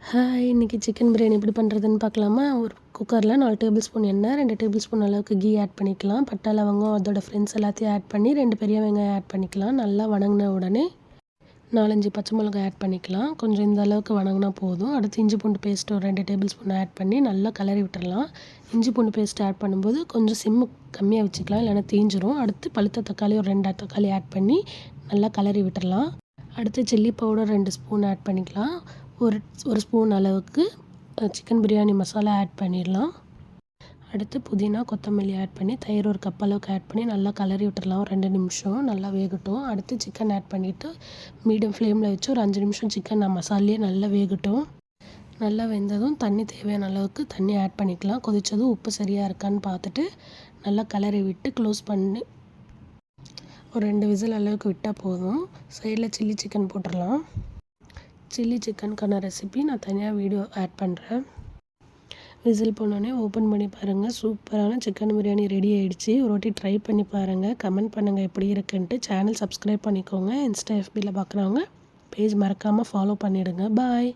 Hi! இன்னைக்கு chicken biryani எப்படி பண்ணுறதுன்னு பார்க்கலாமா? ஒரு குக்கரில் 4 டேபிள் ஸ்பூன் எண்ணெய், 2 டேபிள் ஸ்பூன் அளவுக்கு கீ ஆட் பண்ணிக்கலாம். பட்டை, லவங்கம் அதோட ஃப்ரெண்ட்ஸ் எல்லாத்தையும் ஆட் பண்ணி 2 பெரிய வெங்காயம் ஆட் பண்ணிக்கலாம். நல்லா வணங்கின உடனே 4, 5 பச்சை மிளகாய் ஆட் பண்ணிக்கலாம். கொஞ்சம் இந்த அளவுக்கு வணங்கினா போதும். அடுத்து இஞ்சி பூண்டு பேஸ்ட் ஒரு 2 டேபிள் ஸ்பூன் ஆட் பண்ணி நல்லா கிளறி விட்டுறலாம். இஞ்சி பூண்டு பேஸ்ட் ஆட் பண்ணும்போது கொஞ்சம் சிம்மு கம்மியாக வச்சுக்கலாம், இல்லைன்னா தீஞ்சிரும். அடுத்து பழுத்த தக்காளி ஒரு 2 தக்காளி ஆட் பண்ணி நல்லா கிளறி விட்டுறலாம். அடுத்து சில்லி பவுடர் 2 ஸ்பூன் ஆட் பண்ணிக்கலாம். ஒரு ஸ்பூன் அளவுக்கு சிக்கன் பிரியாணி மசாலா ஆட் பண்ணிடலாம். அடுத்து புதினா, கொத்தமல்லி ஆட் பண்ணி தயிர் ஒரு கப் அளவுக்கு ஆட் பண்ணி நல்லா கிளறி விட்டுறலாம். ஒரு 2 நிமிஷம் நல்லா வேகட்டும். அடுத்து சிக்கன் ஆட் பண்ணிவிட்டு மீடியம் ஃப்ளேமில் வச்சு ஒரு 5 நிமிஷம் சிக்கன் மசாலையே நல்லா வேகட்டும். நல்லா வெந்ததும் தண்ணி தேவையான அளவுக்கு தண்ணி ஆட் பண்ணிக்கலாம். கொதித்ததும் உப்பு சரியாக இருக்கான்னு பார்த்துட்டு நல்லா கிளறி விட்டு க்ளோஸ் பண்ணி ஒரு 2 விசில் அளவுக்கு விட்டால் போதும். சைடில் சில்லி சிக்கன் போட்டுடலாம். சில்லி சிக்கனுக்கான ரெசிபி நான் தனியாக வீடியோ ஆட் பண்ணுறேன். விசில் போனோடனே ஓப்பன் பண்ணி பாருங்கள். சூப்பரான சிக்கன் பிரியாணி ரெடி ஆகிடுச்சு. ஒரு வாட்டி ட்ரை பண்ணி பாருங்கள். கமெண்ட் பண்ணுங்கள் எப்படி இருக்குன்ட்டு. சேனல் சப்ஸ்கிரைப் பண்ணிக்கோங்க. இன்ஸ்டா, FBயில் பார்க்குறவங்க பேஜ் மறக்காமல் ஃபாலோ பண்ணிவிடுங்க. பாய்.